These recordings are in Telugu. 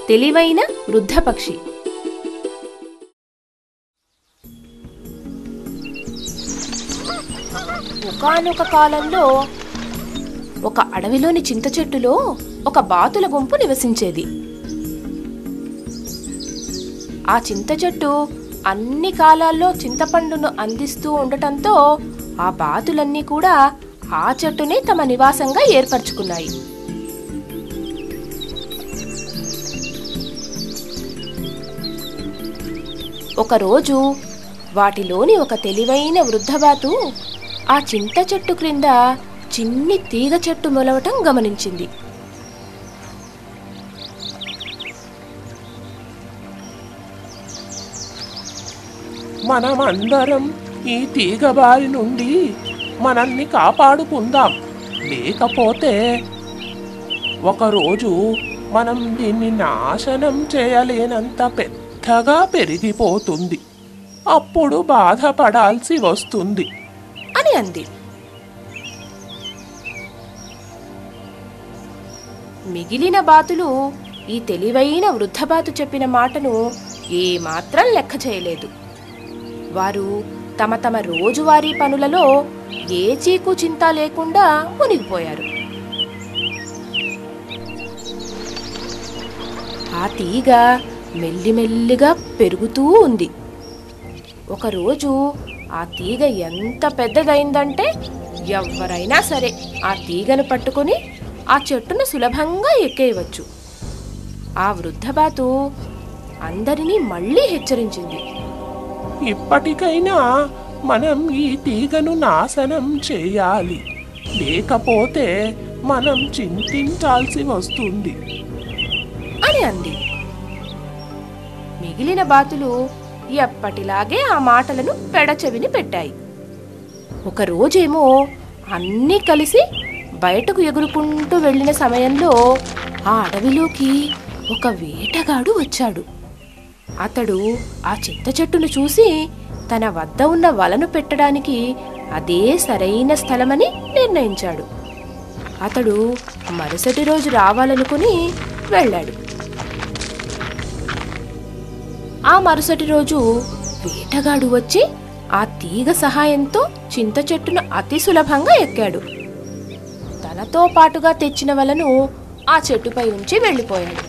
తెలివైన వృద్ధ పక్షి. ఒకానొక కాలంలో ఒక అడవిలోని చింత చెట్టులో ఒక బాతుల గుంపు నివసించేది. ఆ చింత చెట్టు అన్ని కాలాల్లో చింతపండును అందిస్తూ ఉండటంతో ఆ బాతులన్నీ కూడా ఆ చెట్టునే తమ నివాసంగా ఏర్పరచుకున్నాయి. ఒకరోజు వాటిలోని ఒక తెలివైన వృద్ధబాతు ఆ చింత చెట్టు క్రింద చిన్ని తీగ చెట్టు మొలవటం గమనించింది. మనమందరం ఈ తీగ బారి నుండి మనల్ని కాపాడుకుందాం, లేకపోతే ఒకరోజు మనం దీన్ని నాశనం చేయలేనంత పెద్దగా పెరిగిపోతుంది, అప్పుడు బాధపడాల్సి వస్తుంది అని అంది. మిగిలిన బాతులు ఈ తెలివైన వృద్ధబాతు చెప్పిన మాటను ఏమాత్రం లెక్క చేయలేదు. వారు తమ తమ రోజువారీ పనులలో ఏ చీకు చింత లేకుండా మునిగిపోయారు. ఆ తీగ మెల్లిమెల్లిగా పెరుగుతూ ఉంది. ఒకరోజు ఆ తీగ ఎంత పెద్దదైందంటే ఎవరైనా సరే ఆ తీగను పట్టుకొని ఆ చెట్టును సులభంగా ఎక్కేయవచ్చు. ఆ వృద్ధబాతు అందరినీ మళ్ళీ హెచ్చరించింది. ఇప్పటికైనా మనం ఈ తీగను నాశనం చేయాలి, లేకపోతే మనం చింతించాల్సి వస్తుంది అని అంది. మిగిలిన బాతులు ఎప్పటిలాగే ఆ మాటలను పెడచెవిని పెట్టాయి. ఒకరోజేమో అన్నీ కలిసి బయటకు ఎగురుకుంటూ వెళ్ళిన సమయంలో ఆ అడవిలోకి ఒక వేటగాడు వచ్చాడు. అతడు ఆ చింత చెట్టును చూసి తన వద్ద ఉన్న వలను పెట్టడానికి అదే సరైన స్థలమని నిర్ణయించాడు. అతడు మరుసటి రోజు రావాలనుకుని వెళ్ళాడు. ఆ మరుసటి రోజు వేటగాడు వచ్చి ఆ తీగ సహాయంతో చింత చెట్టును అతి సులభంగా ఎక్కాడు. తనతో పాటుగా తెచ్చిన వలను ఆ చెట్టుపై ఉంచి వెళ్ళిపోయాడు.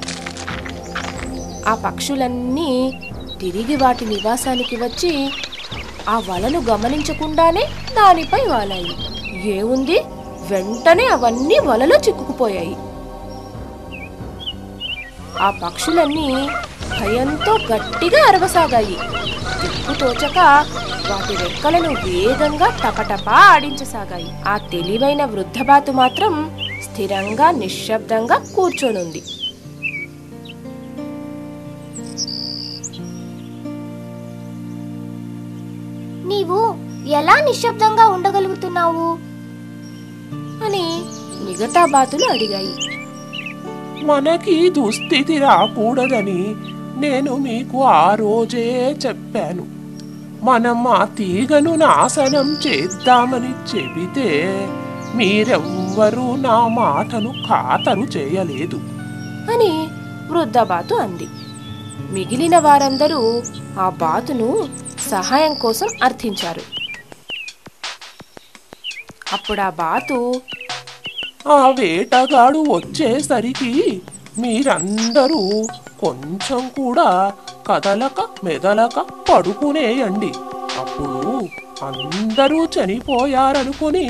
ఆ పక్షులన్నీ తిరిగి వాటి నివాసానికి వచ్చి ఆ వలను గమనించకుండానే దానిపై వాలాయి. ఏముంది, వెంటనే అవన్నీ వలలో చిక్కుకుపోయాయి. ఆ పక్షులన్నీ భయంతో గట్టిగా అరవసాగాయి. దిక్కుతోచక వాటి రెక్కలను వేగంగా టపటపా ఆడించసాగాయి. ఆ తెలివైన వృద్ధబాతు మాత్రం స్థిరంగా నిశ్శబ్దంగా కూర్చొనుంది. నీవు ఎలా నిశ్శబ్దంగా ఉండగలుగుతున్నావు అని మిగతా బాతులు అడిగాయి. మనకి దుస్థితి రాకూడదని నేను మీకు ఆ రోజే చెప్పాను. మనం ఆ తీగను నాశనం చేద్దామని చెబితే మీరెవ్వరూ నా మాటను ఖాతరు చేయలేదు అని వృద్ధబాతు అంది. మిగిలిన వారందరూ ఆ బాతును సహాయం కోసం అర్థించారు. అప్పుడు ఆ బాతు, ఆ వేటగాడు వచ్చేసరికి మీరందరూ కొంచెం కూడా కదలక మెదలక పడుకునేయండి. అప్పుడు అందరూ చనిపోయారనుకుని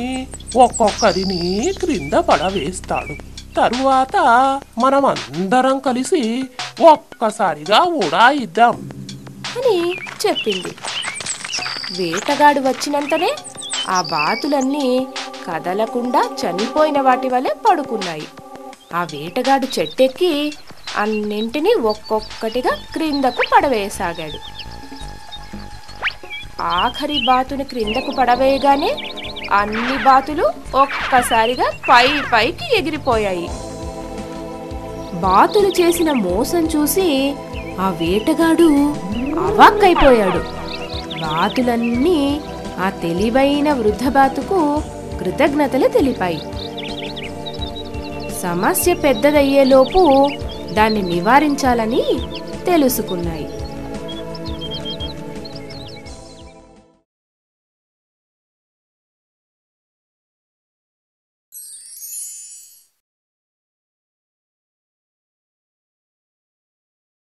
ఒక్కొక్కరిని క్రింద పడవేస్తాడు. తరువాత మనం అందరం కలిసి ఒక్కసారిగా ఉడాయిద్దాం అని చెప్పింది. వేటగాడు వచ్చినంతనే ఆ బాతులన్నీ కదలకుండా చనిపోయిన వాటి వలె పడుకున్నాయి. ఆ వేటగాడు చెట్టెక్కి అన్నింటినీ ఒక్కొక్కటిగా క్రిందకు పడవేయసాగాడు. ఆఖరి బాతుని క్రిందకు పడవేయగానే అన్ని బాతులు ఒక్కసారిగా పైకి ఎగిరిపోయాయి. బాతులు చేసిన మోసం చూసి ఆ వేటగాడు అవాక్కైపోయాడు. బాతులన్నీ ఆ తెలివైన వృద్ధబాతుకు కృతజ్ఞతలు తెలిపాయి. సమస్య పెద్దదయ్యేలోపు దాన్ని నివారించాలని తెలుసుకున్నాయి.